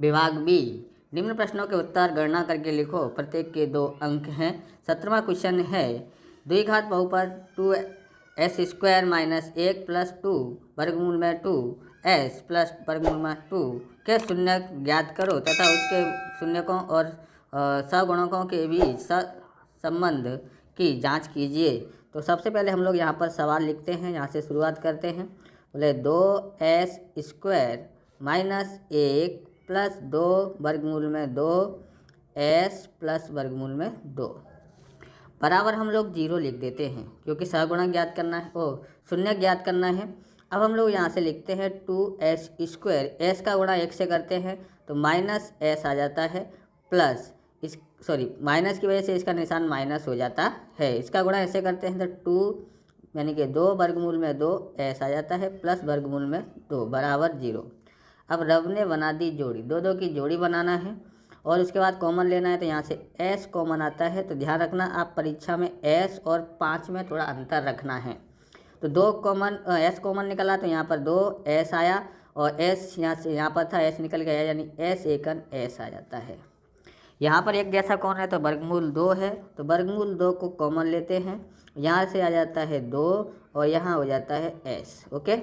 विभाग बी, निम्न प्रश्नों के उत्तर गणना करके लिखो। प्रत्येक के 2 अंक हैं। 17वां क्वेश्चन है द्विघात बहुपद 2s² माइनस 1 प्लस 2 वर्गमूल में 2s प्लस वर्गमूल में 2 के शून्यक ज्ञात करो तथा उसके शून्यकों और सगुणकों के बीच संबंध की जांच कीजिए। तो सबसे पहले हम लोग यहाँ पर सवाल लिखते हैं, यहाँ से शुरुआत करते हैं। बोले 2s² माइनस 1 प्लस 2 वर्गमूल में 2s प्लस वर्गमूल में 2 बराबर हम लोग 0 लिख देते हैं, क्योंकि सहगुणक ज्ञात करना है, शून्य ज्ञात करना है। अब हम लोग यहाँ से लिखते हैं 2s², s का गुणा 1 से करते हैं तो माइनस s आ जाता है, प्लस माइनस की वजह से इसका निशान माइनस हो जाता है। इसका गुणा ऐसे करते हैं तो 2 यानी कि 2 वर्गमूल में 2 s आ जाता है, प्लस वर्गमूल में 2 बराबर 0। अब रब ने बना दी जोड़ी, 2 की जोड़ी बनाना है और उसके बाद कॉमन लेना है। तो यहाँ से s कॉमन आता है, तो ध्यान रखना आप परीक्षा में s और 5 में थोड़ा अंतर रखना है। तो 2 कॉमन s कॉमन निकला तो यहाँ पर 2s आया और s यहाँ पर था, s निकल गया, यानी s एकन s आ जाता है। यहाँ पर एक जैसा कौन है तो वर्गमूल 2 है, तो वर्गमूल 2 को कॉमन लेते हैं। यहाँ से आ जाता है 2 और यहाँ हो जाता है s। ओके,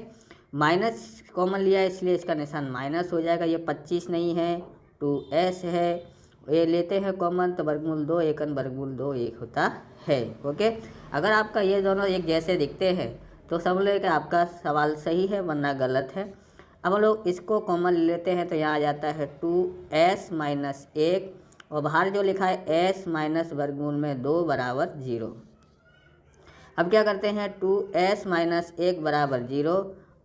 माइनस कॉमन लिया इसलिए इसका निशान माइनस हो जाएगा। ये 25 नहीं है, 2s है, ये लेते हैं कॉमन तो वर्गमूल 2 एकन वर्गमूल 2 एक होता है। ओके, अगर आपका ये दोनों एक जैसे दिखते हैं तो समझ लो कि आपका सवाल सही है, वरना गलत है। अब हम लोग इसको कॉमन लेते हैं तो यहाँ आ जाता है 2s माइनस 1 और बाहर जो लिखा है s माइनस वर्गमूल में 2 बराबर 0। अब क्या करते हैं 2s माइनस 1 बराबर 0,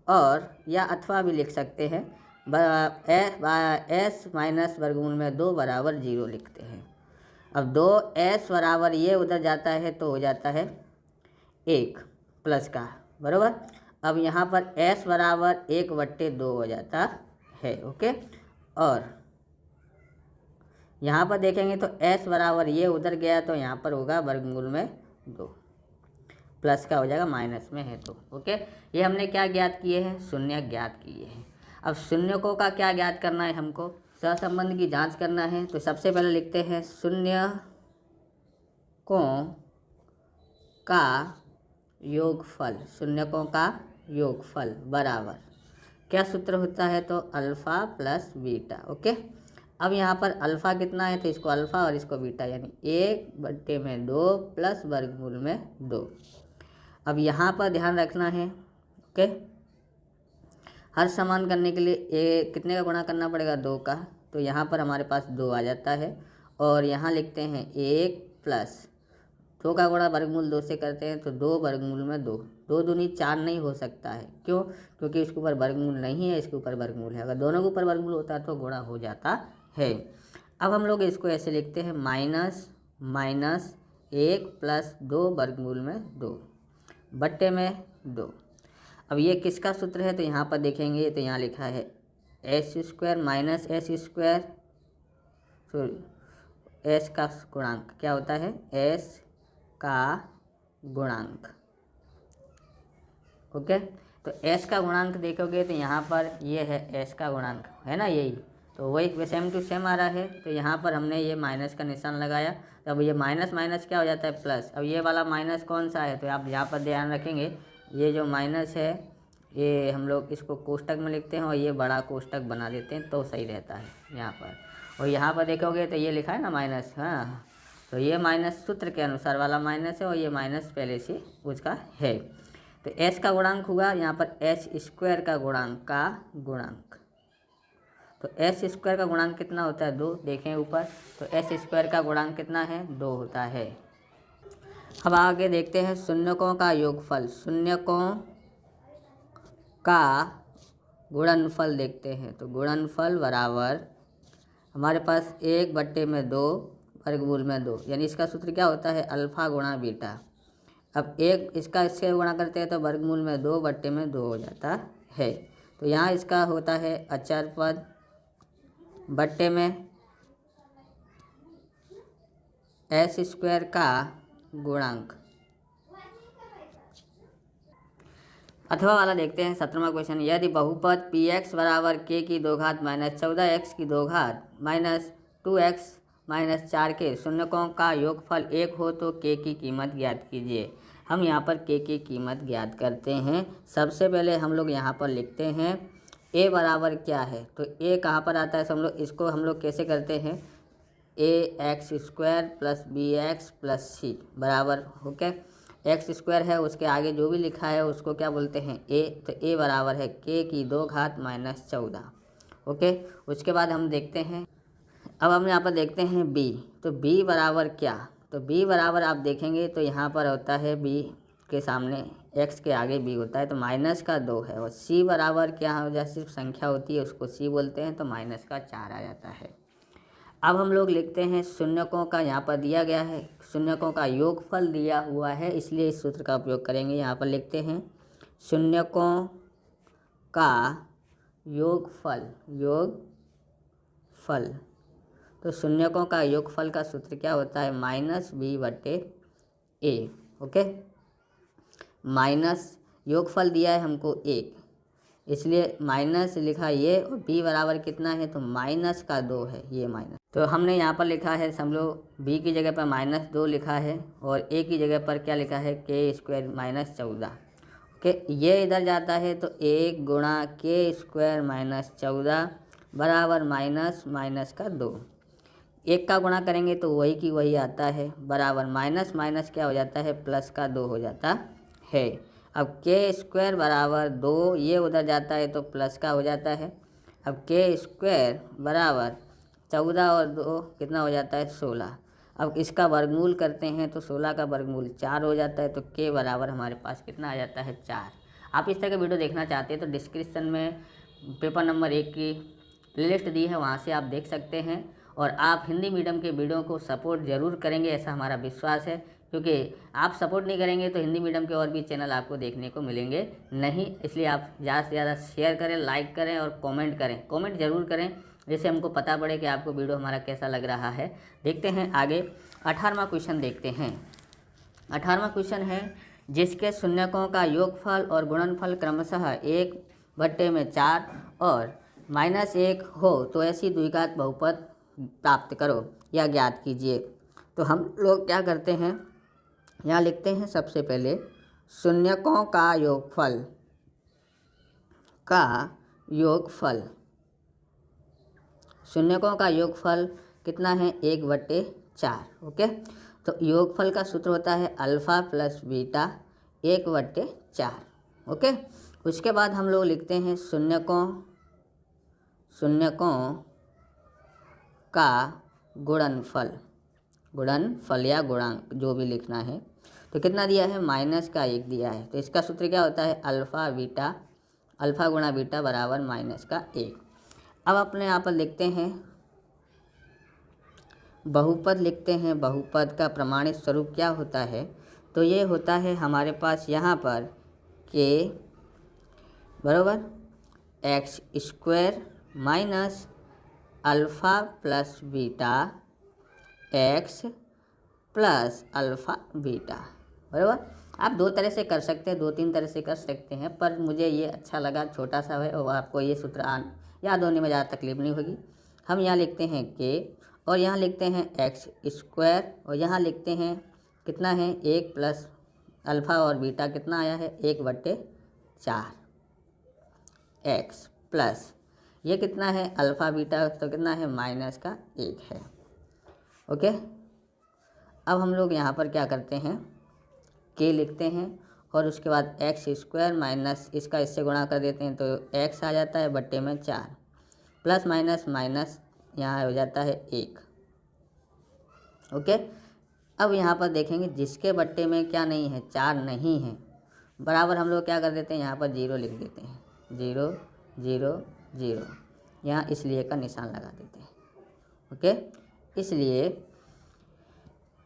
और या अथवा भी लिख सकते हैं s माइनस वर्गमूल में 2 बराबर 0 लिखते हैं। अब 2s बराबर ये उधर जाता है तो हो जाता है 1 प्लस का बराबर। अब यहाँ पर s बराबर 1/2 हो जाता है। ओके, और यहाँ पर देखेंगे तो s बराबर ये उधर गया तो यहाँ पर होगा वर्गमूल में 2, प्लस का हो जाएगा, माइनस में है तो। ओके, ये हमने क्या ज्ञात किए हैं, शून्य ज्ञात किए हैं। अब शून्यकों का क्या ज्ञात करना है, हमको सहसंबंध की जांच करना है। तो सबसे पहले लिखते हैं शून्यकों का योगफल, शून्यकों का योगफल बराबर क्या सूत्र होता है तो अल्फ़ा प्लस बीटा। ओके, अब यहाँ पर अल्फ़ा कितना है तो इसको अल्फ़ा और इसको बीटा, यानी 1/2 प्लस वर्गमूल में 2। अब यहाँ पर ध्यान रखना है, ओके, हर समान करने के लिए कितने का गुणा करना पड़ेगा, 2 का। तो यहाँ पर हमारे पास 2 आ जाता है और यहाँ लिखते हैं 1 प्लस 2 का गुणा वर्गमूल 2 से करते हैं तो 2 वर्गमूल में 2, 2 दूनी 4 नहीं हो सकता है। क्यों? क्योंकि इसके ऊपर वर्गमूल नहीं है, इसके ऊपर वर्गमूल है। अगर दोनों के ऊपर वर्गमूल होता तो गुणा हो जाता है। अब हम लोग इसको ऐसे लिखते हैं माइनस 1 प्लस 2 वर्गमूल में 2 बट्टे में 2। अब ये किसका सूत्र है तो यहाँ पर देखेंगे तो यहाँ लिखा है s² माइनस s², s का गुणांक क्या होता है, s का गुणांक। ओके, तो s का गुणांक देखोगे तो यहाँ पर ये है s का गुणांक, है ना, यही तो वही सेम टू सेम आ रहा है। तो यहाँ पर हमने ये माइनस का निशान लगाया, तो अब ये माइनस माइनस क्या हो जाता है, प्लस। अब ये वाला माइनस कौन सा है तो आप यहाँ पर ध्यान रखेंगे, ये जो माइनस है ये हम लोग इसको कोष्टक में लिखते हैं और ये बड़ा कोष्टक बना देते हैं तो सही रहता है यहाँ पर। और यहाँ पर देखोगे तो ये लिखा है ना माइनस, हाँ, तो ये माइनस सूत्र के अनुसार वाला माइनस है और ये माइनस पहले से उसका है। तो s का गुणांक हुआ यहाँ पर s² का गुणांक तो s² का गुणांक कितना होता है, 2। देखें ऊपर तो s² का गुणांक कितना है, 2 होता है। अब आगे देखते हैं शून्यकों का योगफल, शून्यकों का गुणनफल देखते हैं। तो गुणनफल बराबर हमारे पास 1/2 वर्गमूल में 2, यानी इसका सूत्र क्या होता है, अल्फ़ा गुणा बीटा। अब एक इसका इससे गुणा करते हैं तो वर्गमूल में 2/2 हो जाता है। तो यहाँ इसका होता है अचर पद बट्टे में s² का गुणांक। अथवा वाला देखते हैं 17वां क्वेश्चन। यदि बहुपद पी एक्स बराबर के की दो घात माइनस 14x की दो घात माइनस 2x माइनस 4 के शून्यकों का योगफल 1 हो तो के की कीमत ज्ञात कीजिए। हम यहाँ पर के की कीमत ज्ञात करते हैं। सबसे पहले हम लोग यहाँ पर लिखते हैं a बराबर क्या है, तो a कहाँ पर आता है, इसको हम लोग कैसे करते हैं, ax² plus bx plus c बराबर, ओके। एक्स स्क्वायर है, उसके आगे जो भी लिखा है उसको क्या बोलते हैं, a, तो a बराबर है k की दो घात माइनस 14, ओके। उसके बाद हम देखते हैं, अब हम यहाँ पर देखते हैं b, तो b बराबर क्या, तो b बराबर आप देखेंगे तो यहाँ पर होता है b के सामने x के आगे b होता है तो माइनस का 2 है, और c बराबर क्या हो जाए, सिर्फ संख्या होती है उसको c बोलते हैं, तो माइनस का 4 आ जाता है। अब हम लोग लिखते हैं शून्यकों का, यहाँ पर दिया गया है शून्यकों का योगफल दिया हुआ है, इसलिए इस सूत्र का उपयोग करेंगे। यहाँ पर लिखते हैं शून्यकों का योगफल, तो शून्यकों का योगफल का सूत्र क्या होता है, माइनस b/a, ओके। माइनस योगफल दिया है हमको 1, इसलिए माइनस लिखा ये, और b बराबर कितना है, तो माइनस का 2 है, ये माइनस, तो हमने यहाँ पर लिखा है, समझो b की जगह पर -2 लिखा है और a की जगह पर क्या लिखा है, k² माइनस 14, ओके। ये इधर जाता है तो 1 गुणा k² माइनस 14 बराबर माइनस का 2, 1 का गुणा करेंगे तो वही की वही आता है, बराबर माइनस माइनस क्या हो जाता है, प्लस का 2 हो जाता है। अब k² बराबर 2, ये उधर जाता है तो प्लस का हो जाता है। अब k² बराबर 14 और 2 कितना हो जाता है, 16। अब इसका वर्गमूल करते हैं तो 16 का वर्गमूल 4 हो जाता है, तो k बराबर हमारे पास कितना आ जाता है, 4। आप इस तरह का वीडियो देखना चाहते हैं तो डिस्क्रिप्शन में पेपर नंबर 1 की प्लेलिस्ट दी है, वहाँ से आप देख सकते हैं। और आप हिंदी मीडियम के वीडियो को सपोर्ट ज़रूर करेंगे, ऐसा हमारा विश्वास है, क्योंकि आप सपोर्ट नहीं करेंगे तो हिंदी मीडियम के और भी चैनल आपको देखने को मिलेंगे नहीं। इसलिए आप ज़्यादा से ज़्यादा शेयर करें, लाइक करें और कमेंट करें, कमेंट ज़रूर करें, जिससे हमको पता पड़े कि आपको वीडियो हमारा कैसा लग रहा है। देखते हैं आगे 18वां क्वेश्चन देखते हैं। 18वां क्वेश्चन है, जिसके शून्यकों का योगफल और गुणनफल क्रमशः 1/4 और -1 हो तो ऐसी द्विघात बहुपद प्राप्त करो या ज्ञात कीजिए। तो हम लोग क्या करते हैं, यहाँ लिखते हैं सबसे पहले शून्यकों का योगफल, शून्यकों का योगफल कितना है, 1/4, ओके। तो योगफल का सूत्र होता है अल्फ़ा प्लस बीटा 1/4, ओके। उसके बाद हम लोग लिखते हैं शून्यकों का गुणनफल या गुणांक, जो भी लिखना है, तो कितना दिया है, -1 दिया है, तो इसका सूत्र क्या होता है, अल्फ़ा गुणा बीटा बराबर -1। अब अपने यहाँ पर लिखते हैं बहुपद, लिखते हैं बहुपद का प्रमाणित स्वरूप क्या होता है, तो ये होता है हमारे पास यहाँ पर k बराबर x² minus alpha plus beta x plus alpha beta, बराबर। आप 2 तरह से कर सकते हैं, 2-3 तरह से कर सकते हैं, पर मुझे ये अच्छा लगा, छोटा सा है और आपको ये सूत्र याद होने में ज़्यादा तकलीफ नहीं होगी। हम यहाँ लिखते हैं k और यहाँ लिखते हैं x² और यहाँ लिखते हैं कितना है, 1 प्लस अल्फ़ा और बीटा कितना आया है, 1/4 x प्लस ये कितना है, अल्फ़ा बीटा, तो कितना है, -1 है, ओके। अब हम लोग यहाँ पर क्या करते हैं, k लिखते हैं और उसके बाद x² माइनस इसका इससे गुणा कर देते हैं तो x आ जाता है बट्टे में 4, प्लस माइनस यहाँ हो जाता है 1, ओके। अब यहाँ पर देखेंगे जिसके बट्टे में क्या नहीं है, 4 नहीं है, बराबर हम लोग क्या कर देते हैं, यहाँ पर 0 लिख देते हैं, 0 0 0, यहाँ इसलिए का निशान लगा देते हैं, ओके। इसलिए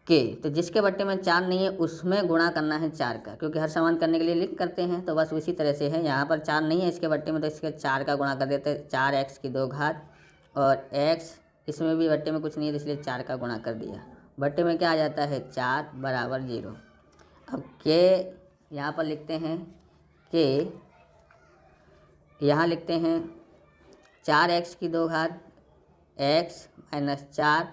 के, तो जिसके बट्टे में 4 नहीं है उसमें गुणा करना है 4 का, क्योंकि हर समान करने के लिए लिंक करते हैं, तो बस उसी तरह से है। यहाँ पर 4 नहीं है इसके बट्टे में, तो इसके 4 का गुणा कर देते हैं, 4x की 2 घात, और x इसमें भी बट्टे में कुछ नहीं है इसलिए 4 का गुणा कर दिया, बट्टे में क्या आ जाता है, 4 बराबर 0। अब के यहाँ पर लिखते हैं कि यहाँ लिखते हैं 4x की 2 घात x माइनस 4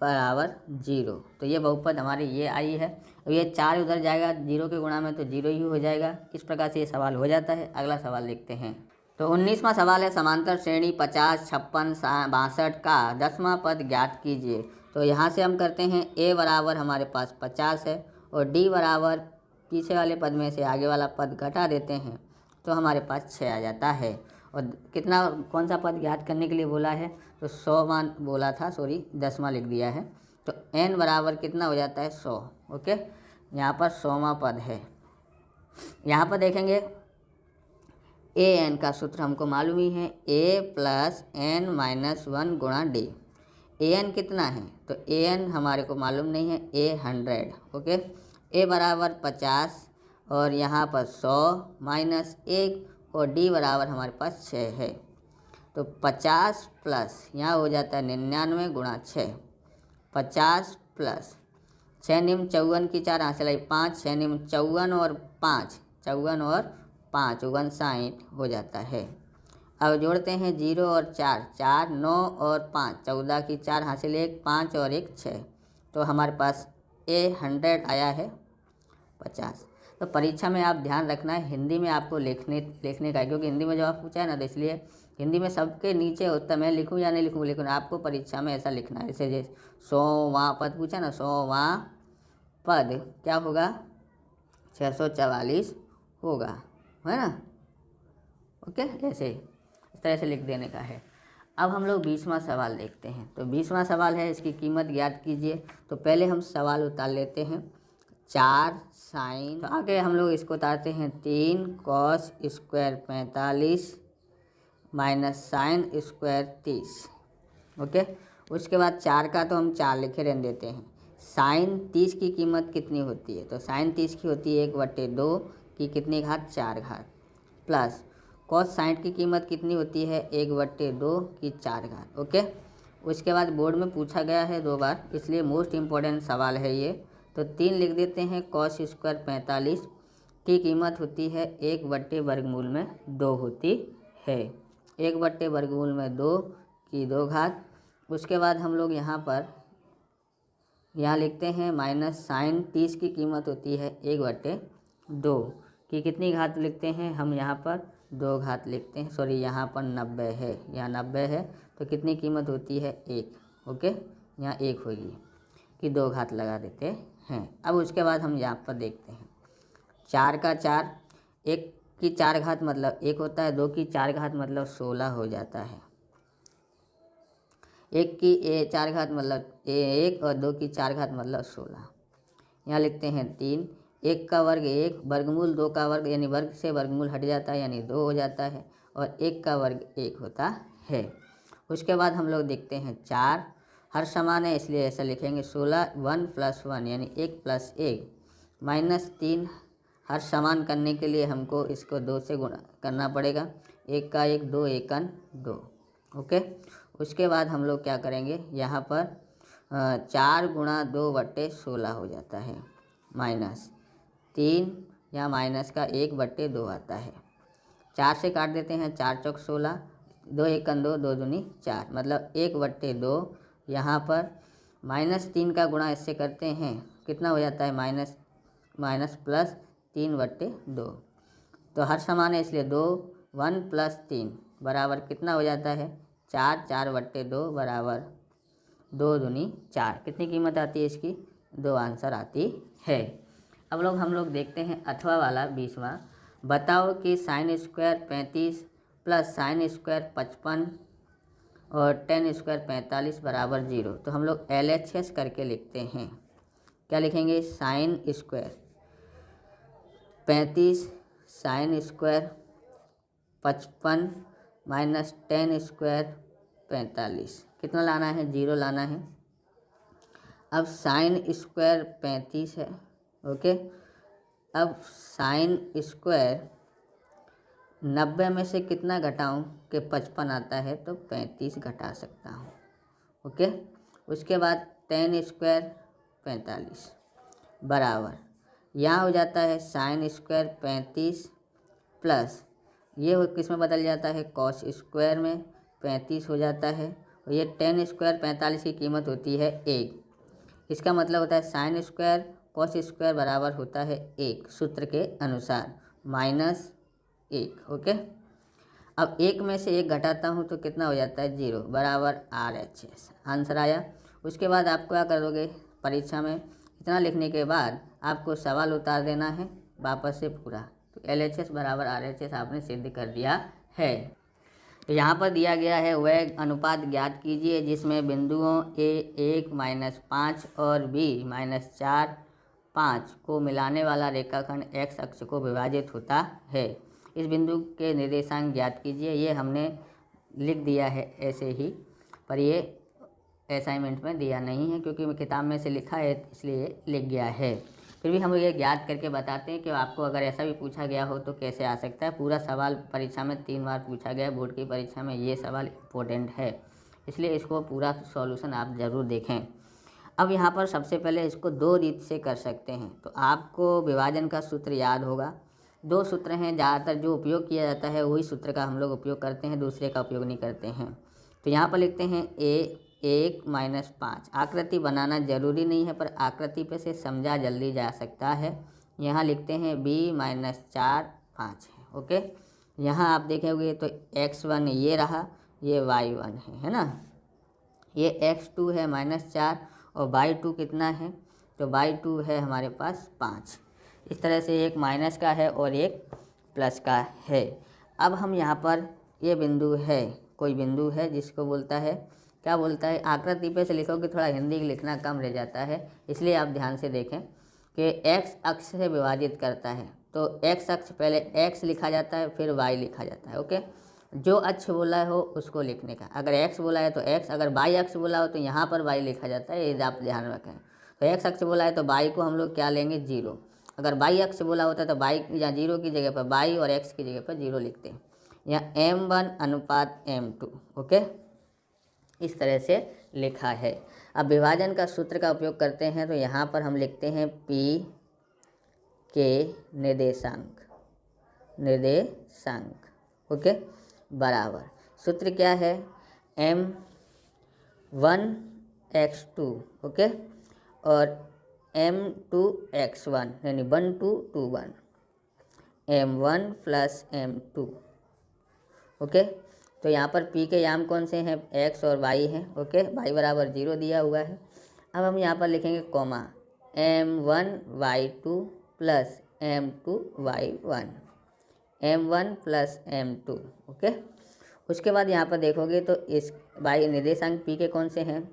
बराबर 0। तो ये बहुपद हमारी ये आई है। अब ये 4 उधर जाएगा 0 के गुणा में, तो 0 ही हो जाएगा। इस प्रकार से ये सवाल हो जाता है। अगला सवाल देखते हैं। तो 19वां सवाल है, समांतर श्रेणी 50, 56, 62 का 10वां पद ज्ञात कीजिए। तो यहाँ से हम करते हैं a बराबर हमारे पास 50 है और d बराबर पीछे वाले पद में से आगे वाला पद घटा देते हैं तो हमारे पास 6 आ जाता है। और कितना, कौन सा पद ज्ञात करने के लिए बोला है, तो 100वां बोला था, सॉरी 10वां लिख दिया है। तो n बराबर कितना हो जाता है 100। ओके, यहाँ पर 100वां पद है। यहाँ पर देखेंगे ए एन का सूत्र हमको मालूम ही है, a प्लस एन माइनस 1 गुणा डी। ए एन कितना है, तो ए एन हमारे को मालूम नहीं है, ए 100। ओके, ए बराबर 50 और यहाँ पर 100 माइनस 1 और डी बराबर हमारे पास 6 है। तो 50 प्लस यहाँ हो जाता है 99 गुणा 6। 50 प्लस 6 निम 54 की 4 हासिल आई 5, 6 निम 54 और 5, 54 और 5 59 हो जाता है। अब जोड़ते हैं 0 और 4, 4 9 और 5, 14 की 4 हासिल 1, 5 और 1 6। तो हमारे पास ए 100 आया है 50। तो परीक्षा में आप ध्यान रखना है, हिंदी में आपको लिखने का है, क्योंकि हिंदी में जवाब पूछा है ना, तो इसलिए हिंदी में सबके नीचे होता है, मैं लिखूँ या नहीं लिखूँ, लेकिन आपको परीक्षा में ऐसा लिखना है। जैसे 100वां पद पूछा ना, 100वां पद क्या होगा, 644 होगा, है ना। ओके, ऐसे इस तरह से लिख देने का है। अब हम लोग 20वां सवाल देखते हैं। तो 20वां सवाल है, इसकी कीमत ज्ञात कीजिए। तो पहले हम सवाल उतार लेते हैं, 4 साइन, तो आगे हम लोग इसको उतारते हैं 3 cos square 45 minus sine square 30। Okay, उसके बाद 4 का तो हम 4 लिखे रहने देते हैं। साइन 30 की कीमत कितनी होती है, तो साइन 30 की होती है 1/2 की कितनी घात, 4 घात, प्लस कॉस 60 की कीमत कितनी होती है, 1/2 की 4 घात। ओके, उसके बाद बोर्ड में पूछा गया है 2 बार, इसलिए मोस्ट इम्पोर्टेंट सवाल है ये। तो 3 लिख देते हैं। कॉस स्क्वायर 45 की कीमत होती है 1/वर्गमूल में 2 होती है, 1/वर्गमूल में 2 की 2 घात। उसके बाद हम लोग यहाँ लिखते हैं माइनस साइन 30 की कीमत होती है 1/2 की कितनी घात लिखते हैं हम, यहाँ पर 2 घात लिखते हैं, सॉरी यहाँ पर 90 है, यहाँ 90 है, तो कितनी कीमत होती है 1। ओके, यहाँ 1 होगी कि 2 घात लगा देते हैं। अब उसके बाद हम यहाँ पर देखते हैं 4 का 4, 1 की 4 घात मतलब 1 होता है, 2 की 4 घात मतलब 16 हो जाता है, 1 की 4 घात मतलब 1 और 2 की 4 घात मतलब 16। यहाँ लिखते हैं 3, 1 का वर्ग 1, वर्गमूल 2 का वर्ग, यानी वर्ग से वर्गमूल हट जाता है यानी 2 हो जाता है, और 1 का वर्ग 1 होता है। उसके बाद हम लोग देखते हैं 4 हर समान है, इसलिए ऐसा लिखेंगे 16 1 + 1 यानी 1 + 1 माइनस 3 हर समान करने के लिए हमको इसको 2 से गुणा करना पड़ेगा, 1 का 1 2 1 2। ओके, उसके बाद हम लोग क्या करेंगे, यहाँ पर 4 गुणा 2/16 हो जाता है, माइनस 3 या माइनस का 1/2 आता है। 4 से काट देते हैं, 4 चौक 16, 2 1 2 2 दूनी 4 मतलब 1/2। यहाँ पर माइनस 3 का गुणा इससे करते हैं, कितना हो जाता है, माइनस प्लस 3/2। तो हर समान है इसलिए 2 1 + 3 बराबर कितना हो जाता है 4, 4/2 बराबर 2 दूनी 4। कितनी कीमत आती है इसकी, 2 आंसर आती है। अब हम लोग देखते हैं अथवा वाला 20वां। बताओ कि sine square 35 plus sine square 55 और टेन स्क्वायर 45 बराबर 0। तो हम लोग LHS करके लिखते हैं। क्या लिखेंगे, sine square 35 sine square 55 minus ten square 45, कितना लाना है, 0 लाना है। अब साइन स्क्वायर 35 है। ओके, अब साइन स्क्वायर 90 में से कितना घटाऊं कि 55 आता है, तो 35 घटा सकता हूं। ओके, उसके बाद टेन स्क्वायर 45 बराबर यहाँ हो जाता है साइन स्क्वायर 35 प्लस ये किस में बदल जाता है, कॉस स्क्वायर में 35 हो जाता है, और ये टेन स्क्वायर 45 की कीमत होती है 1। इसका मतलब होता है साइन स्क्वायर कॉस स्क्वायर बराबर होता है 1 सूत्र के अनुसार -1। ओके, अब 1 में से 1 घटाता हूँ तो कितना हो जाता है 0 बराबर RHS, आंसर आया। उसके बाद आप क्या करोगे, परीक्षा में इतना लिखने के बाद आपको सवाल उतार देना है वापस से पूरा, तो LHS बराबर RHS आपने सिद्ध कर दिया है। तो यहाँ पर दिया गया है वह अनुपात ज्ञात कीजिए जिसमें बिंदुओं A1 -5 और B -4 5 को मिलाने वाला रेखाखंड x अक्ष को विभाजित होता है। इस बिंदु के निर्देशांक ज्ञात कीजिए। ये हमने लिख दिया है ऐसे ही, पर ये असाइनमेंट में दिया नहीं है क्योंकि मैं किताब में से लिखा है इसलिए लिख गया है। फिर भी हम ये ज्ञात करके बताते हैं कि आपको अगर ऐसा भी पूछा गया हो तो कैसे आ सकता है। पूरा सवाल परीक्षा में 3 बार पूछा गया है, बोर्ड की परीक्षा में ये सवाल इम्पोर्टेंट है, इसलिए इसको पूरा सॉल्यूशन आप ज़रूर देखें। अब यहाँ पर सबसे पहले इसको 2 रीत से कर सकते हैं। तो आपको विभाजन का सूत्र याद होगा, 2 सूत्र हैं ज़्यादातर जो उपयोग किया जाता है, वही सूत्र का हम लोग उपयोग करते हैं, दूसरे का उपयोग नहीं करते हैं। तो यहाँ पर लिखते हैं A1 -5। आकृति बनाना जरूरी नहीं है पर आकृति पे से समझा जल्दी जा सकता है। यहाँ लिखते हैं B -4 5 है। ओके, यहाँ आप देखेंगे तो x1 ये रहा, ये y1 है ना, ये x2 है -4 और y2 कितना है, तो y2 है हमारे पास 5। इस तरह से एक माइनस का है और एक प्लस का है। अब हम यहाँ पर ये बिंदु है, कोई बिंदु है जिसको बोलता है, क्या बोलता है, आकृति पे से लिखोगे थोड़ा हिंदी लिखना कम रह जाता है, इसलिए आप ध्यान से देखें कि x अक्ष से विभाजित करता है। तो x अक्ष पहले x लिखा जाता है फिर y लिखा जाता है। ओके, जो अक्ष बोला हो उसको लिखने का, अगर x बोला है तो x, अगर y अक्ष बोला हो तो यहाँ पर y लिखा जाता है, ये आप ध्यान रखें। तो x अक्ष बोला है तो y को हम लोग क्या लेंगे 0, अगर y अक्ष बोला होता है तो y या 0 की जगह पर y और x की जगह पर 0 लिखते हैं। यहाँ M1:M2। ओके, इस तरह से लिखा है। अब विभाजन का सूत्र का उपयोग करते हैं, तो यहाँ पर हम लिखते हैं P के निर्देशांक ओके बराबर, सूत्र क्या है M1x2 ओके और M2x1 यानी 1 2 2 1 M1 + M2। ओके, तो यहाँ पर P के याम कौन से हैं, x और y हैं। ओके, y बराबर 0 दिया हुआ है। अब हम यहाँ पर लिखेंगे comma M1y2 + M2y1 M1 + M2। Okay, उसके बाद यहाँ पर देखोगे तो इस y निर्देशांक P के कौन से हैं,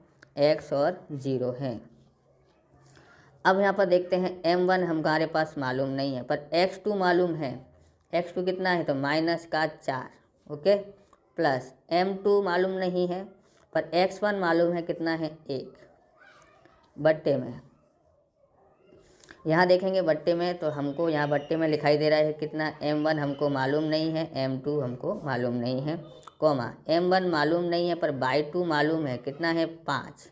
x और 0 हैं। अब यहाँ पर देखते हैं M1 हमारे पास मालूम नहीं है पर x2 मालूम है, x2 कितना है तो -4 ओके प्लस M2 मालूम नहीं है पर x1 मालूम है कितना है 1 बट्टे में। यहाँ देखेंगे बट्टे में तो हमको यहाँ बट्टे में दिखाई दे रहा है कितना, M1 हमको मालूम नहीं है, M2 हमको मालूम नहीं है, कॉमा M1 मालूम नहीं है पर y2 मालूम है कितना है 5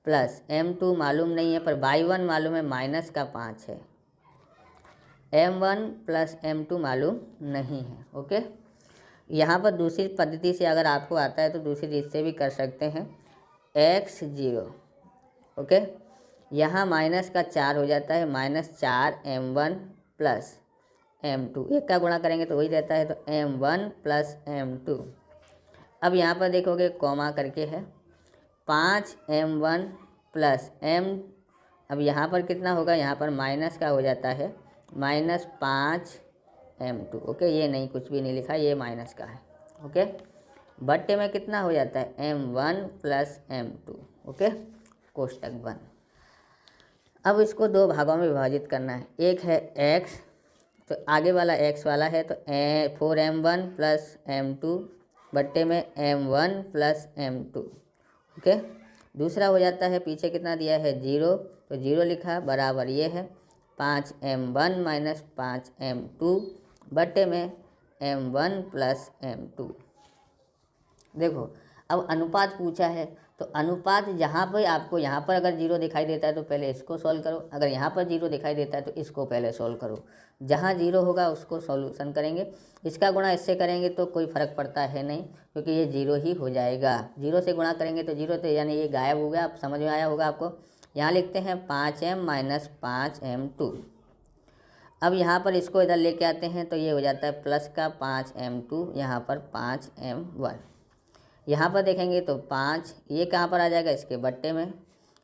प्लस M2 मालूम नहीं है पर y1 मालूम है -5 है, M1 + M2 मालूम नहीं है। ओके, यहाँ पर दूसरी पद्धति से अगर आपको आता है तो दूसरी रीत से भी कर सकते हैं, x0 ओके, यहाँ -4 हो जाता है -4 M1 + M2, एक का गुणा करेंगे तो वही रहता है, तो M1 + M2। अब यहाँ पर देखोगे कॉमा करके है 5 M1 + M, अब यहाँ पर कितना होगा, यहाँ पर माइनस का हो जाता है -5 M2। ओके, ये नहीं कुछ भी नहीं लिखा, ये माइनस का है। ओके, बट्टे में कितना हो जाता है M1 + M2। ओके, कोष्टक बंद। अब इसको 2 भागों में विभाजित करना है, एक है x, तो आगे वाला x वाला है तो 4M1 + M2 बट्टे में M1 + M2। ओके, दूसरा हो जाता है पीछे कितना दिया है 0, तो 0 लिखा बराबर ये है 5M1 - 5M2 बट्टे में M1 + M2। देखो अब अनुपात पूछा है, तो अनुपात जहाँ पर आपको यहाँ पर अगर 0 दिखाई देता है तो पहले इसको सॉल्व करो, अगर यहाँ पर 0 दिखाई देता है तो इसको पहले सॉल्व करो। जहाँ 0 होगा उसको सॉल्यूशन करेंगे, इसका गुणा इससे करेंगे तो कोई फ़र्क पड़ता है नहीं, क्योंकि ये 0 ही हो जाएगा। 0 से गुणा करेंगे तो 0 तो यानी ये गायब हो गया। आप समझ में आया होगा आपको। यहाँ लिखते हैं 5m माइनस 5m2। अब यहाँ पर इसको इधर लेके आते हैं तो ये हो जाता है प्लस का 5m2, यहाँ पर 5m1। यहाँ पर देखेंगे तो 5, ये कहाँ पर आ जाएगा, इसके बट्टे में।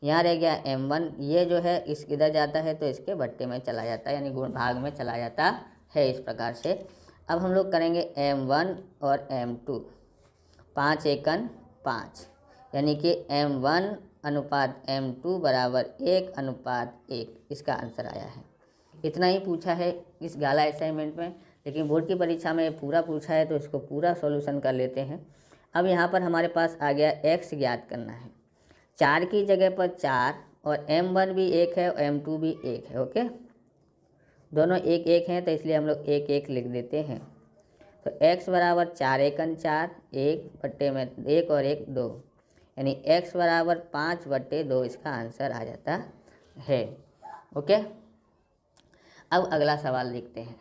यहाँ रह गया m1, ये जो है इस इधर जाता है तो इसके बट्टे में चला जाता है, यानी गुण भाग में चला जाता है। इस प्रकार से अब हम लोग करेंगे m1 और m2। 5 एकन 5, यानी कि m1 अनुपात m2 बराबर 1 अनुपात 1, इसका आंसर आया है। इतना ही पूछा है इस गाला असाइनमेंट में, लेकिन बोर्ड की परीक्षा में पूरा पूछा है तो इसको पूरा सॉल्यूशन कर लेते हैं। अब यहाँ पर हमारे पास आ गया x ज्ञात करना है। 4 की जगह पर 4 और m1 भी 1 है और m2 भी 1 है। ओके, दोनों 1 1 हैं तो इसलिए हम लोग 1 1 लिख देते हैं। तो x बराबर 4 एकन 4, 1 बट्टे में 1 और 1 2, यानी x बराबर 5/2 इसका आंसर आ जाता है। ओके, अब अगला सवाल लिखते हैं।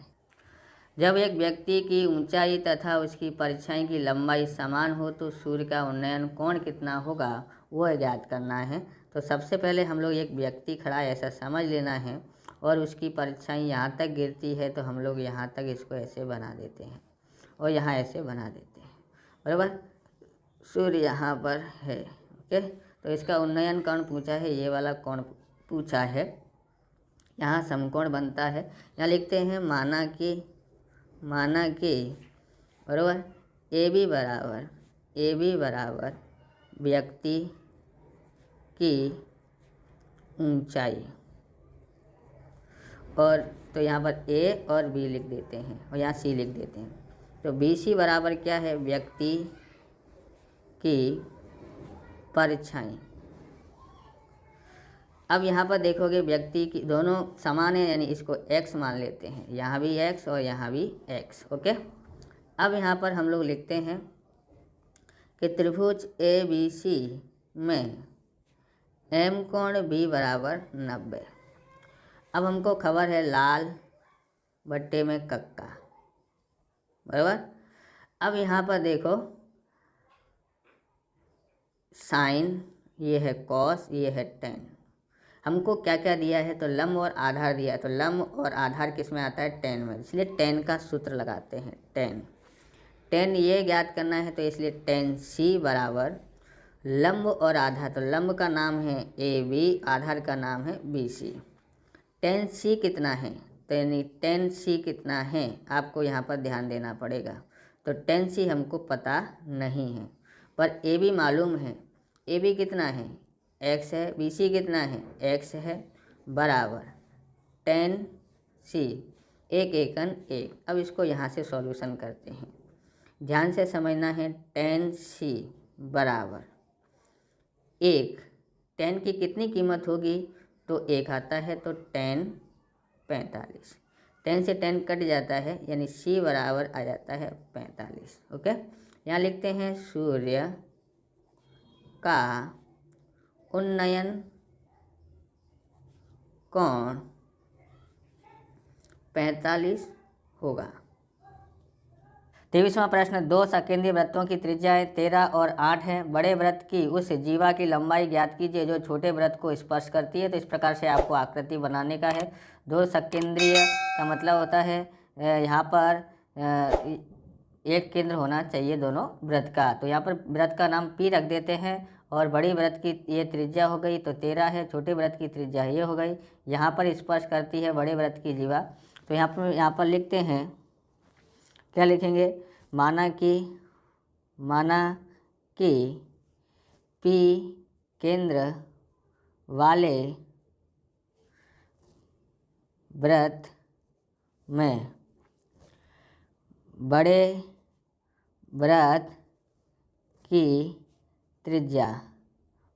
जब एक व्यक्ति की ऊंचाई तथा उसकी परछाई की लंबाई समान हो तो सूर्य का उन्नयन कोण कितना होगा, वह ज्ञात करना है। तो सबसे पहले हम लोग एक व्यक्ति खड़ा है ऐसा समझ लेना है और उसकी परछाई यहाँ तक गिरती है, तो हम लोग यहाँ तक इसको ऐसे बना देते हैं और यहाँ ऐसे बना देते हैं, बराबर। सूर्य यहाँ पर है। ओके, तो इसका उन्नयन कोण पूछा है, ये वाला कोण पूछा है। यहाँ समकोण बनता है। यहाँ लिखते हैं माना कि बराबर ए बी बराबर व्यक्ति की ऊंचाई, और तो यहाँ पर ए और बी लिख देते हैं और यहाँ सी लिख देते हैं। तो बी सी बराबर क्या है, व्यक्ति की परछाई। अब यहाँ पर देखोगे व्यक्ति की दोनों समान है, यानी इसको x मान लेते हैं, यहाँ भी x और यहाँ भी x। ओके, अब यहाँ पर हम लोग लिखते हैं कि त्रिभुज ABC में m कोण B बराबर 90। अब हमको खबर है लाल बट्टे में कक्का, बराबर। अब यहाँ पर देखो साइन, ये है कॉस, ये है टेन। हमको क्या क्या दिया है, तो लंब और आधार दिया है। तो लंब और आधार किस में आता है, टेन में, इसलिए टेन का सूत्र लगाते हैं। टेन ये ज्ञात करना है, तो इसलिए टेन सी बराबर लंब और आधार, तो लंब का नाम है AB, आधार का नाम है BC। टेन सी कितना है, तो यानी टेन सी कितना है आपको यहाँ पर ध्यान देना पड़ेगा। तो टेन सी हमको पता नहीं है, पर AB मालूम है। AB कितना है, x है, BC कितना है, x है, बराबर टेन सी 1 एकन 1। अब इसको यहाँ से सॉल्यूशन करते हैं, ध्यान से समझना है। टेन सी बराबर 1, टेन की कितनी कीमत होगी, तो 1 आता है, तो टेन 45। टेन से टेन कट जाता है, यानी सी बराबर आ जाता है 45। ओके, यहाँ लिखते हैं सूर्य का उन्नयन कोण 45 होगा। 23वां प्रश्न, दो सकेंद्रीय वृत्तों की त्रिज्याएं 13 और 8 है। बड़े वृत्त की उस जीवा की लंबाई ज्ञात कीजिए जो छोटे वृत्त को स्पर्श करती है। तो इस प्रकार से आपको आकृति बनाने का है। दो सकेंद्रीय का मतलब होता है यहाँ पर एक केंद्र होना चाहिए दोनों वृत्त का। तो यहाँ पर वृत्त का नाम P रख देते हैं और बड़ी वृत्त की ये त्रिज्या हो गई तो 13 है, छोटे वृत्त की त्रिज्या ये हो गई। यहाँ पर स्पर्श करती है बड़े वृत्त की जीवा। तो यहाँ पर लिखते हैं, क्या लिखेंगे, माना कि P केंद्र वाले वृत्त में बड़े वृत्त की त्रिज्या,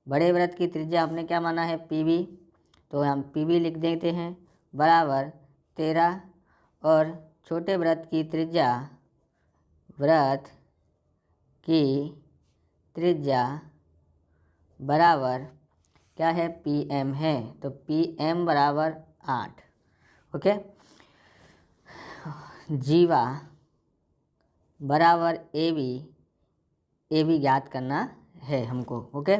बड़े वृत्त की त्रिज्या आपने क्या माना है, PB, तो हम PB लिख देते हैं, बराबर 13, और छोटे वृत्त की त्रिज्या, वृत्त की त्रिज्या बराबर क्या है, PM है, तो PM बराबर 8। ओके, जीवा बराबर AB ज्ञात करना है हमको। ओके,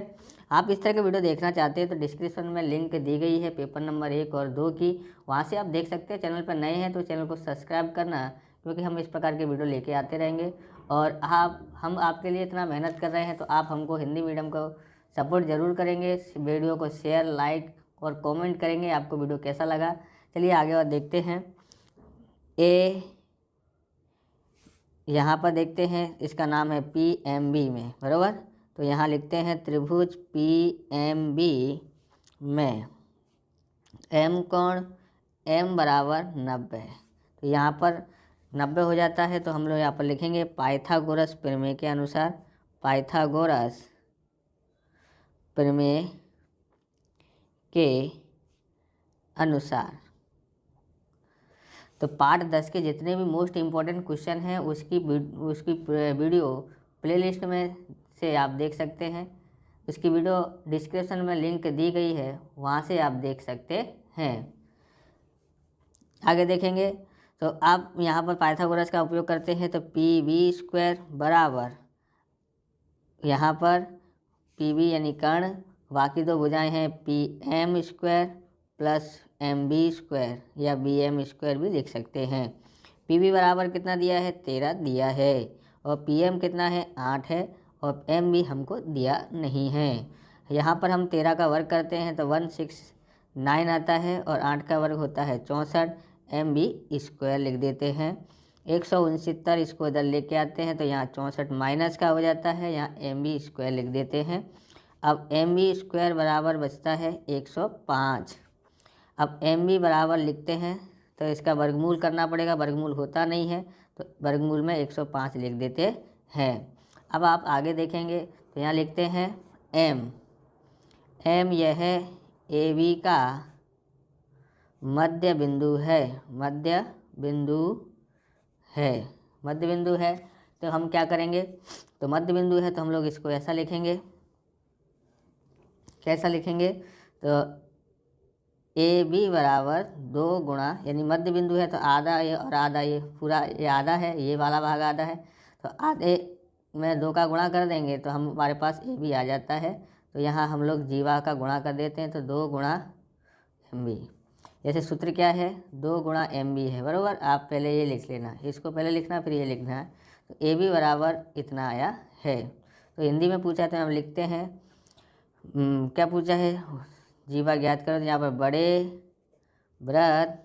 आप इस तरह के वीडियो देखना चाहते हैं तो डिस्क्रिप्शन में लिंक दी गई है पेपर नंबर 1 और 2 की, वहाँ से आप देख सकते हैं। चैनल पर नए हैं तो चैनल को सब्सक्राइब करना, क्योंकि हम इस प्रकार के वीडियो लेके आते रहेंगे। और हम आपके लिए इतना मेहनत कर रहे हैं तो आप हमको हिंदी मीडियम को सपोर्ट ज़रूर करेंगे, वीडियो को शेयर, लाइक और कमेंट करेंगे आपको वीडियो कैसा लगा। चलिए आगे और देखते हैं। यहाँ पर देखते हैं, इसका नाम है PMB में, बराबर। तो यहाँ लिखते हैं त्रिभुज PMB में M कोण M बराबर 90। तो यहाँ पर 90 हो जाता है, तो हम लोग यहाँ पर लिखेंगे पाइथागोरस प्रमेय के अनुसार, पाइथागोरस प्रमेय के अनुसार। तो पार्ट 10 के जितने भी मोस्ट इम्पॉर्टेंट क्वेश्चन हैं उसकी वीडियो प्लेलिस्ट में से आप देख सकते हैं। उसकी वीडियो डिस्क्रिप्शन में लिंक दी गई है, वहाँ से आप देख सकते हैं। आगे देखेंगे तो आप यहाँ पर पाइथागोरस का उपयोग करते हैं, तो PB² बराबर, यहाँ पर PB यानी कर्ण, बाकी दो भुजाएं हैं PM² प्लस MB² या BM² भी लिख सकते हैं। PB बराबर कितना दिया है, 13 दिया है, और PM कितना है, 8 है, और MB हमको दिया नहीं है। यहाँ पर हम 13 का वर्ग करते हैं तो 169 आता है, और 8 का वर्ग होता है 64, MB² लिख देते हैं। 169 इसको इधर लेके आते हैं तो यहाँ 64 माइनस का हो जाता है, यहाँ MB² लिख देते हैं। अब MB² बराबर बचता है 105। अब MB बराबर लिखते हैं तो इसका वर्गमूल करना पड़ेगा, वर्गमूल होता नहीं है तो वर्गमूल में 105 लिख देते हैं। अब आप आगे देखेंगे तो यहाँ लिखते हैं M यह है AB का मध्य बिंदु है, मध्य बिंदु है। तो हम क्या करेंगे, तो मध्य बिंदु है तो हम लोग इसको ऐसा लिखेंगे, कैसा लिखेंगे, तो AB बराबर 2 गुणा, यानी मध्य बिंदु है तो आधा ये और आधा ये, पूरा ये आधा है, ये वाला भाग आधा है, तो आधे में 2 का गुणा कर देंगे तो हमारे पास AB आ जाता है। तो यहाँ हम लोग जीवा का गुणा कर देते हैं, तो 2 गुणा MB। जैसे सूत्र क्या है, 2 गुणा MB है, बराबर। आप पहले ये लिख लेना, इसको पहले लिखना फिर ये लिखना है। तो AB बराबर इतना आया है। तो हिंदी में पूछा तो हम लिखते हैं, क्या पूछा है, जीवा ज्ञात करो। यहाँ पर बड़े वृत्त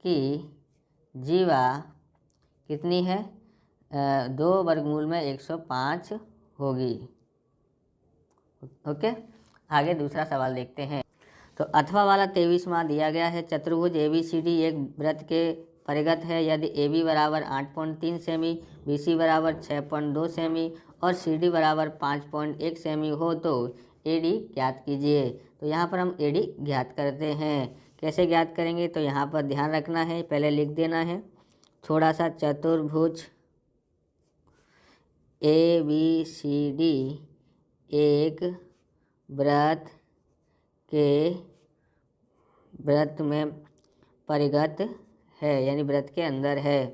की जीवा कितनी है, 2 वर्गमूल में 105 होगी। ओके, आगे दूसरा सवाल देखते हैं। तो अथवा वाला 23वां दिया गया है, चतुर्भुज ABCD एक वृत्त के परिगत है यदि AB बराबर 8.3 सेमी, BC बराबर 6.2 सेमी और CD बराबर 5.1 सेमी हो तो AD ज्ञात कीजिए। तो यहाँ पर हम AD ज्ञात करते हैं। कैसे ज्ञात करेंगे, तो यहाँ पर ध्यान रखना है, पहले लिख देना है थोड़ा सा, चतुर्भुज ABCD एक वृत्त में परिगत है, यानी वृत्त के अंदर है।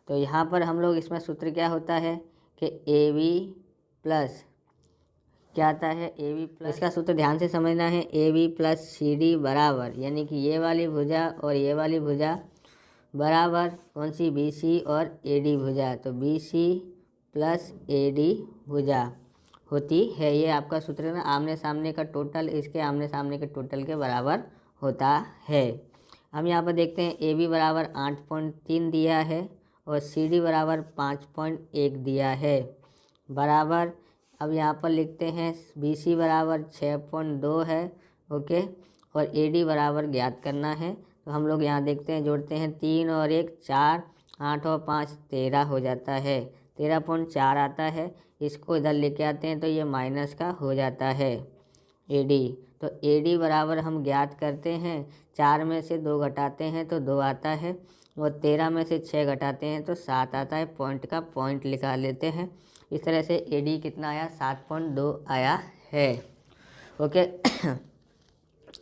तो यहाँ पर हम लोग, इसमें सूत्र क्या होता है कि AB प्लस क्या आता है, AB प्लस, इसका सूत्र ध्यान से समझना है, AB प्लस CD बराबर, यानी कि ये वाली भुजा और ये वाली भुजा बराबर कौन सी, BC और AD भुजा। तो BC प्लस AD भुजा होती है, ये आपका सूत्र ना, आमने सामने का टोटल इसके आमने सामने के टोटल के बराबर होता है। हम यहाँ पर देखते हैं AB बराबर 8.3 दिया है और CD बराबर 5.1 दिया है, बराबर। अब यहाँ पर लिखते हैं BC बराबर 6.2 है, ओके, और AD बराबर ज्ञात करना है। तो हम लोग यहाँ देखते हैं, जोड़ते हैं, 3 और 1 4, 8 और 5 13 हो जाता है, 13.4 आता है। इसको इधर लेके आते हैं तो ये माइनस का हो जाता है AD। तो AD बराबर हम ज्ञात करते हैं, 4 में से 2 घटाते हैं तो 2 आता है, और 13 में से 6 घटाते हैं तो 7 आता है। पॉइंट का पॉइंट लिखा लेते हैं। इस तरह से AD कितना आया 7.2 आया है। ओके।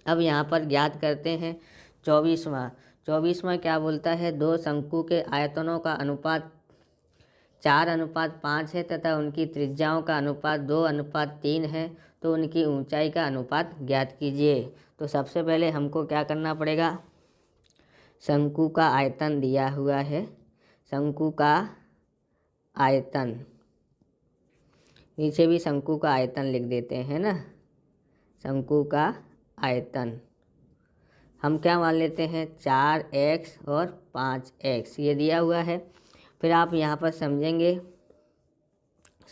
अब यहाँ पर ज्ञात करते हैं 24वां क्या बोलता है, दो शंकु के आयतनों का अनुपात 4:5 है तथा उनकी त्रिज्याओं का अनुपात 2:3 है, तो उनकी ऊंचाई का अनुपात ज्ञात कीजिए। तो सबसे पहले हमको क्या करना पड़ेगा, शंकु का आयतन दिया हुआ है, शंकु का आयतन, नीचे भी शंकु का आयतन लिख देते हैं ना, शंकु का आयतन हम क्या मान लेते हैं 4x और 5x ये दिया हुआ है। फिर आप यहाँ पर समझेंगे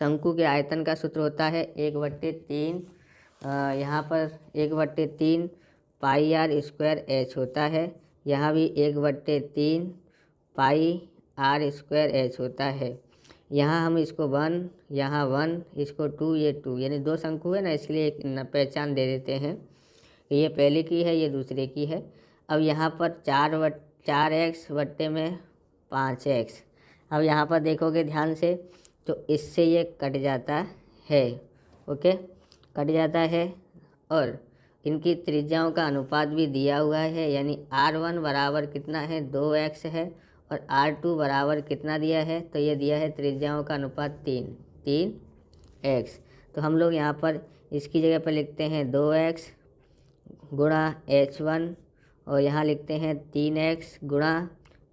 शंकु के आयतन का सूत्र होता है 1/3, यहाँ पर 1/3 पाई r स्क्वायर h होता है, यहाँ भी 1/3 पाई r स्क्वायर h होता है। यहाँ हम इसको 1, यहाँ 1, इसको 2, ये 2, यानी दो शंकु है ना, इसलिए एक पहचान दे देते हैं कि ये पहले की है, ये दूसरे की है। अब यहाँ पर 4x बट्टे में 5x, अब यहाँ पर देखोगे ध्यान से तो इससे ये कट जाता है। ओके, कट जाता है और इनकी त्रिज्याओं का अनुपात भी दिया हुआ है, यानी r1 बराबर कितना है 2x है और r2 बराबर कितना दिया है, तो ये दिया है त्रिज्याओं का अनुपात 3x। तो हम लोग यहाँ पर इसकी जगह पर लिखते हैं 2x गुणा h1 और यहाँ लिखते हैं 3x गुणा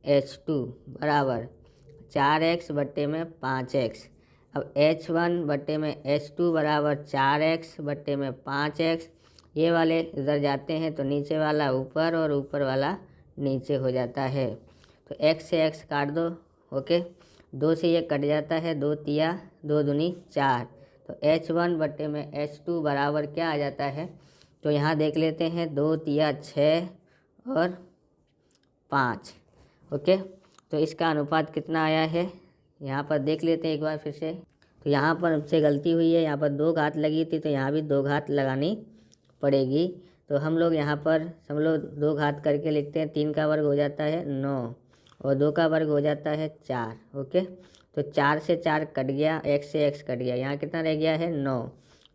h2 बराबर 4x बट्टे में 5x। अब h1 बट्टे में h2 बराबर 4x बट्टे में 5x, ये वाले इधर जाते हैं तो नीचे वाला ऊपर और ऊपर वाला नीचे हो जाता है, तो x से x काट दो। ओके, 2 से ये कट जाता है, 2 तिया 2 दूनी 4, तो h1 बट्टे में h2 बराबर क्या आ जाता है, तो यहाँ देख लेते हैं 2 तिया 6 और 5। ओके, तो इसका अनुपात कितना आया है यहाँ पर देख लेते हैं एक बार फिर से। तो यहाँ पर हमसे गलती हुई है, यहाँ पर 2 घात लगी थी तो यहाँ भी 2 घात लगानी पड़ेगी। तो हम लोग यहाँ पर सब लोग 2 घात करके लिखते हैं, 3 का वर्ग हो जाता है 9 और 2 का वर्ग हो जाता है 4। ओके, तो 4 से 4 कट गया, x से x कट गया, यहाँ कितना रह गया है 9,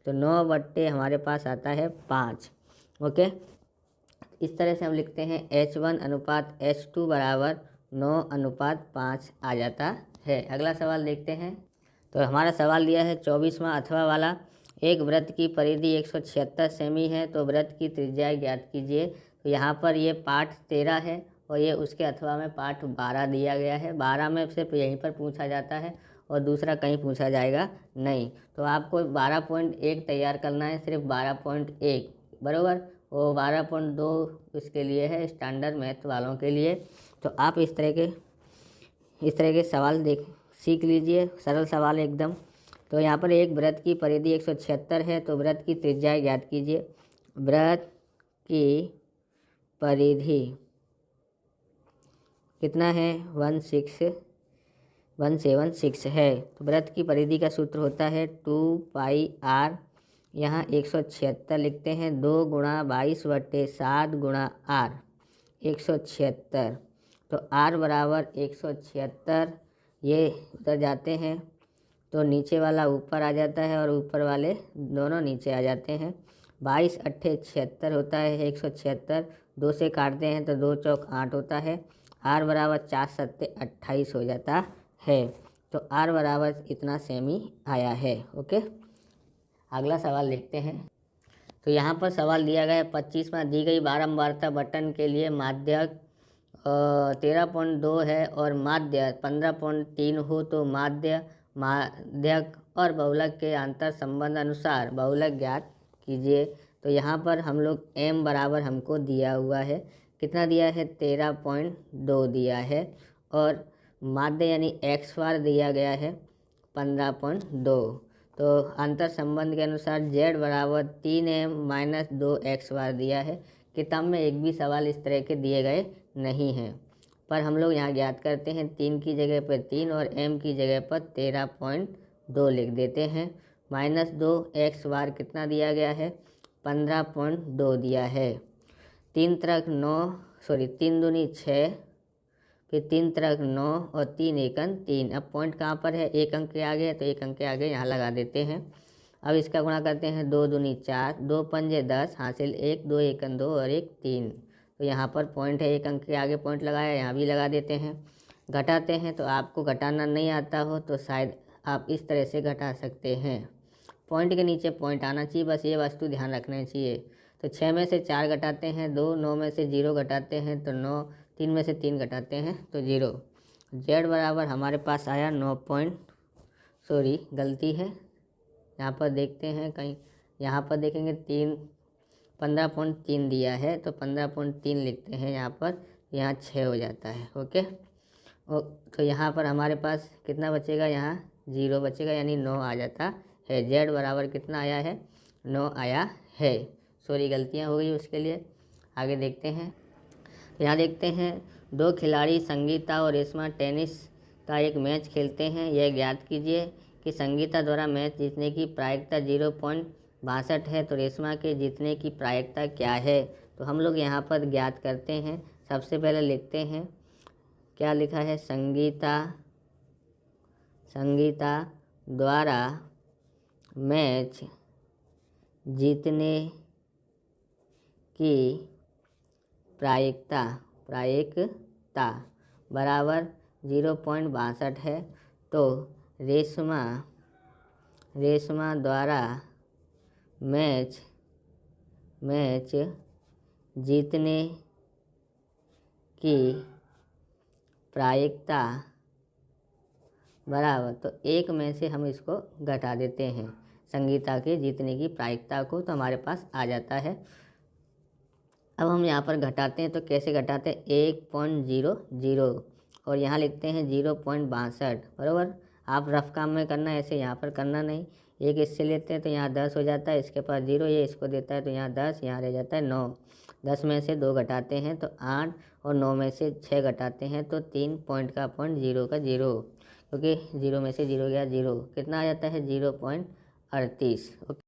तो 9 बट्टे हमारे पास आता है 5। ओके, इस तरह से हम लिखते हैं h1 अनुपात h2 बराबर 9:5 आ जाता है। अगला सवाल देखते हैं। तो हमारा सवाल दिया है 24वां अथवा वाला, एक वृत्त की परिधि 176 सेमी है तो वृत्त की त्रिज्या ज्ञात कीजिए। तो यहाँ पर ये पाठ 13 है और ये उसके अथवा में पाठ 12 दिया गया है। 12 में सिर्फ यहीं पर पूछा जाता है और दूसरा कहीं पूछा जाएगा नहीं। तो आपको 12.1 तैयार करना है, सिर्फ 12.1 बराबर, वो 12.2 इसके लिए है स्टैंडर्ड मैथ वालों के लिए। तो आप इस तरह के सवाल सीख लीजिए, सरल सवाल एकदम। तो यहाँ पर एक वृत्त की परिधि 176 है तो वृत्त की त्रिज्या ज्ञात कीजिए। वृत्त की परिधि कितना है 176 है, तो वृत्त की परिधि का सूत्र होता है 2 पाई r, यहाँ 176 लिखते हैं, 2 गुणा 22/7 गुणा r 176, तो r बराबर 176, ये उधर जाते हैं तो नीचे वाला ऊपर आ जाता है और ऊपर वाले दोनों नीचे आ जाते हैं। 22 अट्ठे 76 होता है 176, 2 से काटते हैं तो 2 चौक 8 होता है, r बराबर 4 सत्ते 28 हो जाता है। तो r बराबर इतना सेमी आया है। ओके, अगला सवाल देखते हैं। तो यहाँ पर सवाल दिया गया है 25वां, दी गई बारंबारता बटन के लिए माध्यक 13.2 है और माध्य 15.3 हो तो माध्यक और बहुलक के अंतर संबंध अनुसार बहुलक ज्ञात कीजिए। तो यहाँ पर हम लोग m बराबर हमको दिया हुआ है, कितना दिया है 13.2 दिया है और माध्य यानी x बार दिया गया है 15.2। तो अंतर संबंध के अनुसार z बराबर 3m - 2x बार दिया है। किताब में एक भी सवाल इस तरह के दिए गए नहीं हैं, पर हम लोग यहाँ ज्ञात करते हैं 3 की जगह पर 3 और m की जगह पर 13.2 लिख देते हैं। -2x बार कितना दिया गया है 15.2 दिया है। 3 दूनी 6, फिर 3 तरह 9 और 3 एकन 3। अब पॉइंट कहाँ पर है, एक अंक के आगे है, तो एक अंक के आगे यहाँ लगा देते हैं। अब इसका गुणा करते हैं, 2 दूनी 4, 2 पंजे 10, हासिल 1, 2 एकन 2 और 1 3। तो यहाँ पर पॉइंट है, एक अंक के आगे पॉइंट लगाया, यहाँ भी लगा देते हैं। घटाते हैं, तो आपको घटाना नहीं आता हो तो शायद आप इस तरह से घटा सकते हैं। पॉइंट के नीचे पॉइंट आना चाहिए, बस ये वस्तु ध्यान रखना चाहिए। तो 6 में से 4 घटाते हैं 2, 9 में से 0 घटाते हैं तो 9, 3 में से 3 घटाते हैं तो 0। जेड बराबर हमारे पास आया 9 पॉइंट, सॉरी गलती है, यहाँ पर देखते हैं कहीं, यहाँ पर देखेंगे 15.3 दिया है तो 15.3 लिखते हैं यहाँ पर, यहाँ 6 हो जाता है। ओके, तो यहाँ पर हमारे पास कितना बचेगा, यहाँ 0 बचेगा, यानी 9 आ जाता है। जेड बराबर कितना आया है, 9 आया है। सॉरी गलतियाँ हो गई उसके लिए। आगे देखते हैं, तो यहाँ देखते हैं 2 खिलाड़ी संगीता और रेशमा टेनिस का एक मैच खेलते हैं। यह ज्ञात कीजिए कि संगीता द्वारा मैच जीतने की प्रायिकता 0.62 है, तो रेशमा के जीतने की प्रायिकता क्या है। तो हम लोग यहाँ पर ज्ञात करते हैं। सबसे पहले लिखते हैं, क्या लिखा है, संगीता द्वारा मैच जीतने की प्रायिकता बराबर 0.62 है, तो रेशमा द्वारा मैच जीतने की प्रायिकता बराबर, तो 1 में से हम इसको घटा देते हैं, संगीता के जीतने की प्रायिकता को, तो हमारे पास आ जाता है। अब हम यहाँ पर घटाते हैं, तो कैसे घटाते हैं, 1.00 और यहाँ लिखते हैं 0.62, बराबर। आप रफ काम में करना है, ऐसे यहाँ पर करना नहीं। एक इससे लेते हैं तो यहाँ 10 हो जाता है, इसके पास 0, ये इसको देता है तो यहाँ 10, यहाँ रह जाता है 9। 10 में से 2 घटाते हैं तो 8 और 9 में से 6 घटाते हैं तो 3 पॉइंट का पॉइंट 0 का 0, क्योंकि 0 में से 0 गया 0, कितना आ जाता है 0.38। ओके।